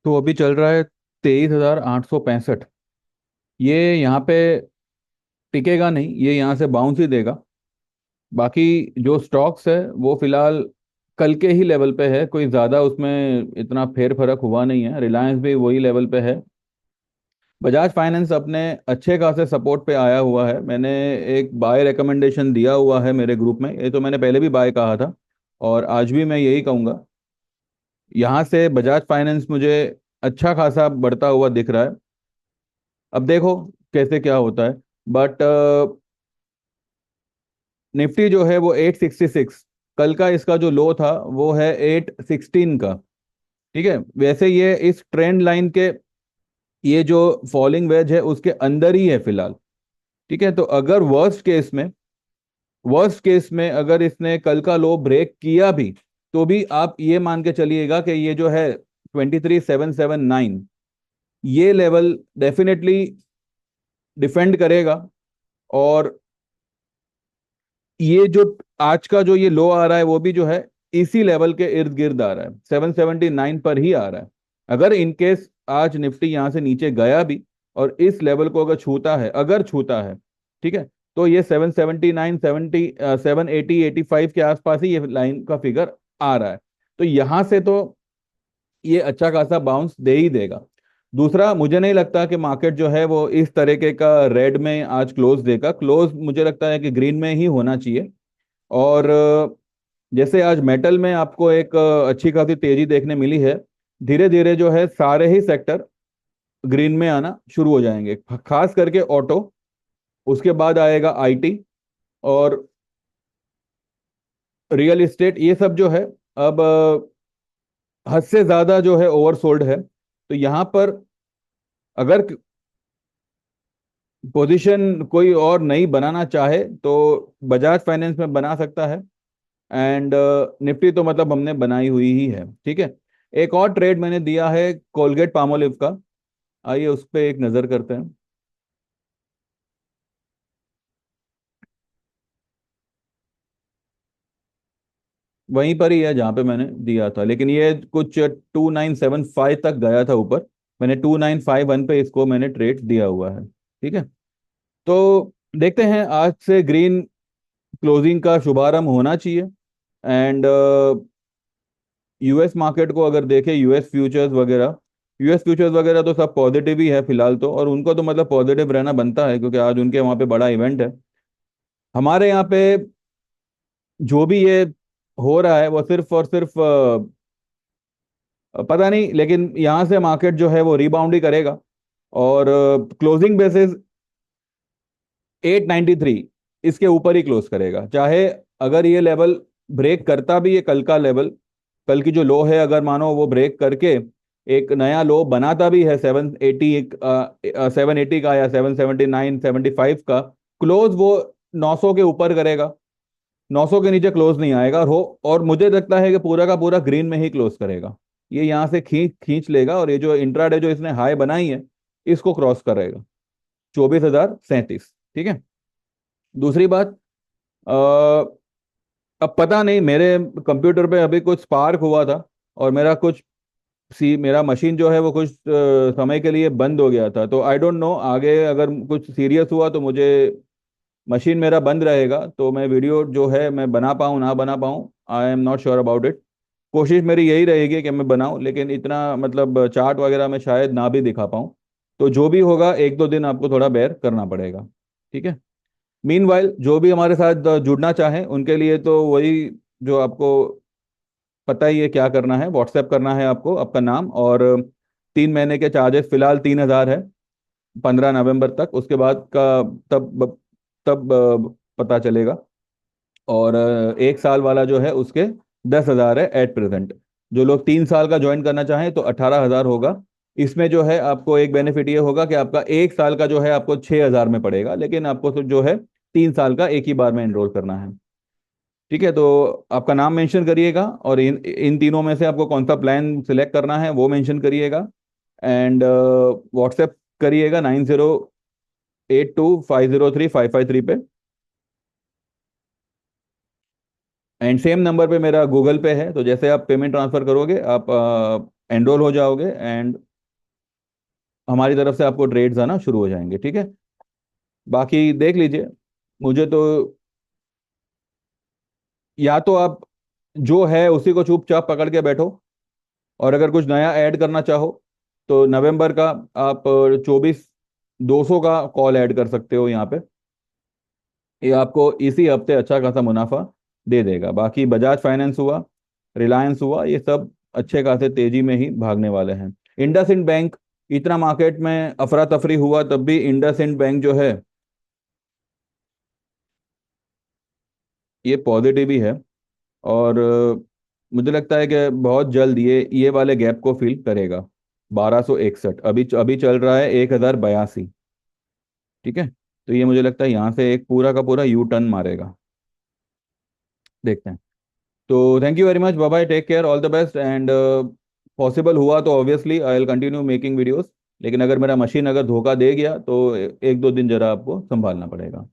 तो अभी चल रहा है 23,865। ये यहाँ पे टिकेगा नहीं, ये यहाँ से बाउंस ही देगा। बाकी जो स्टॉक्स है वो फिलहाल कल के ही लेवल पे है, कोई ज़्यादा उसमें इतना फेर फर्क हुआ नहीं है। रिलायंस भी वही लेवल पे है। बजाज फाइनेंस अपने अच्छे खासे सपोर्ट पे आया हुआ है। मैंने एक बाय रिकमेंडेशन दिया हुआ है मेरे ग्रुप में, ये तो मैंने पहले भी बाय कहा था और आज भी मैं यही कहूँगा। यहाँ से बजाज फाइनेंस मुझे अच्छा खासा बढ़ता हुआ दिख रहा है। अब देखो कैसे क्या होता है। बट निफ्टी जो है वो 866, कल का इसका जो लो था वो है 816 का। ठीक है, वैसे ये इस ट्रेंड लाइन के, ये जो फॉलिंग वेज है उसके अंदर ही है फिलहाल। ठीक है, तो अगर वर्स्ट केस में अगर इसने कल का लो ब्रेक किया भी, तो भी आप ये मान के चलिएगा कि ये जो है 23,779, ये लेवल डेफिनेटली डिफेंड करेगा। और ये जो आज का जो ये लो आ रहा है वो भी जो है इसी लेवल के इर्द गिर्द आ रहा है, 779 पर ही आ रहा है। अगर इनकेस आज निफ्टी यहाँ से नीचे गया भी और इस लेवल को अगर छूता है, ठीक है, तो ये 779, 780, 85 के आसपास ही ये लाइन का फिगर आ रहा है। तो यहाँ से तो ये अच्छा खासा बाउंस दे ही देगा। दूसरा, मुझे नहीं लगता कि मार्केट जो है वो इस तरीके का रेड में आज क्लोज देगा। क्लोज मुझे लगता है कि ग्रीन में ही होना चाहिए। और जैसे आज मेटल में आपको एक अच्छी खासी तेजी देखने मिली है, धीरे धीरे जो है सारे ही सेक्टर ग्रीन में आना शुरू हो जाएंगे, खास करके ऑटो, उसके बाद आएगा आईटी और रियल इस्टेट। ये सब जो है अब हद से ज्यादा जो है ओवरसोल्ड है। तो यहाँ पर अगर पोजीशन कोई और नई बनाना चाहे तो बजाज फाइनेंस में बना सकता है। एंड निफ्टी तो मतलब हमने बनाई हुई ही है। ठीक है, एक और ट्रेड मैंने दिया है कोलगेट पामोलिव का। आइए उस पर एक नज़र करते हैं। वहीं पर ही है जहाँ पे मैंने दिया था, लेकिन ये कुछ 2975 तक गया था ऊपर। मैंने 2951 पे इसको मैंने ट्रेड दिया हुआ है। ठीक है, तो देखते हैं, आज से ग्रीन क्लोजिंग का शुभारंभ होना चाहिए। एंड यूएस मार्केट को अगर देखें, यूएस फ्यूचर्स वगैरह तो सब पॉजिटिव ही है फिलहाल तो, और उनको तो मतलब पॉजिटिव रहना बनता है क्योंकि आज उनके वहाँ पे बड़ा इवेंट है। हमारे यहाँ पे जो भी ये हो रहा है वो सिर्फ और सिर्फ पता नहीं, लेकिन यहाँ से मार्केट जो है वो रिबाउंड ही करेगा। और क्लोजिंग बेसिस 893, इसके ऊपर ही क्लोज करेगा। चाहे अगर ये लेवल ब्रेक करता भी, ये कल का लेवल, कल की जो लो है, अगर मानो वो ब्रेक करके एक नया लो बनाता भी है 780 का या 779 75 का, क्लोज वो 900 के ऊपर करेगा। 900 के नीचे क्लोज नहीं आएगा। और मुझे लगता है कि पूरा का पूरा ग्रीन में ही क्लोज करेगा। ये यहाँ से खींच खींच लेगा और ये जो इंट्राडे जो इसने हाई बनाई है इसको क्रॉस करेगा, 24,037। ठीक है, दूसरी बात, अ, अब पता नहीं, मेरे कंप्यूटर पे अभी कुछ स्पार्क हुआ था और मेरा मशीन जो है वो कुछ समय के लिए बंद हो गया था। तो आई डोंट नो आगे अगर कुछ सीरियस हुआ तो मुझे, मशीन मेरा बंद रहेगा तो मैं वीडियो जो है मैं बना पाऊँ ना बना पाऊँ, I am not sure about it. कोशिश मेरी यही रहेगी कि मैं बनाऊं, लेकिन इतना मतलब चार्ट वगैरह में शायद ना भी दिखा पाऊँ। तो जो भी होगा एक दो दिन आपको थोड़ा बेयर करना पड़ेगा। ठीक है, मीनवाइल जो भी हमारे साथ जुड़ना चाहें उनके लिए तो वही, जो आपको पता ही है क्या करना है, व्हाट्सएप करना है आपको आपका नाम और 3 महीने के चार्जेस फिलहाल 3,000 है 15 नवंबर तक। उसके बाद का तब तब पता चलेगा। और 1 साल वाला जो है उसके 10,000 है एट प्रेजेंट। जो लोग 3 साल का ज्वाइन करना चाहें तो 18,000 होगा। इसमें जो है आपको एक बेनिफिट ये होगा कि आपका 1 साल का जो है आपको 6,000 में पड़ेगा, लेकिन आपको तो जो है 3 साल का एक ही बार में एनरोल करना है। ठीक है, तो आपका नाम मेंशन करिएगा और इन इन तीनों में से आपको कौन सा प्लान सिलेक्ट करना है वो मेंशन करिएगा। एंड व्हाट्सएप करिएगा 9082503553 पे। एंड सेम नंबर पे मेरा गूगल पे है, तो जैसे आप पेमेंट ट्रांसफर करोगे आप एनरोल हो जाओगे एंड हमारी तरफ से आपको ट्रेड्स आना शुरू हो जाएंगे, ठीक है। बाकी देख लीजिए, मुझे तो या तो आप जो है उसी को चुपचाप पकड़ के बैठो, और अगर कुछ नया ऐड करना चाहो तो नवंबर का आप 24,200 का कॉल ऐड कर सकते हो यहाँ पे। ये आपको इसी हफ्ते अच्छा खासा मुनाफा दे देगा। बाकी बजाज फाइनेंस हुआ, रिलायंस हुआ, ये सब अच्छे खासे तेजी में ही भागने वाले हैं। इंडसइंड बैंक, इतना मार्केट में अफरा तफरी हुआ तब भी इंडसइंड बैंक जो है ये पॉजिटिव ही है। और मुझे लगता है कि बहुत जल्द ये वाले गैप को फिल करेगा। 1261 अभी अभी चल रहा है 1082, ठीक है। तो ये मुझे लगता है यहाँ से एक पूरा का पूरा यू टर्न मारेगा, देखते हैं। तो thank you very much, bye bye, take care, all the best, and possible हुआ तो obviously I will continue making videos. लेकिन अगर मेरा मशीन अगर धोखा दे गया तो एक दो दिन जरा आपको संभालना पड़ेगा।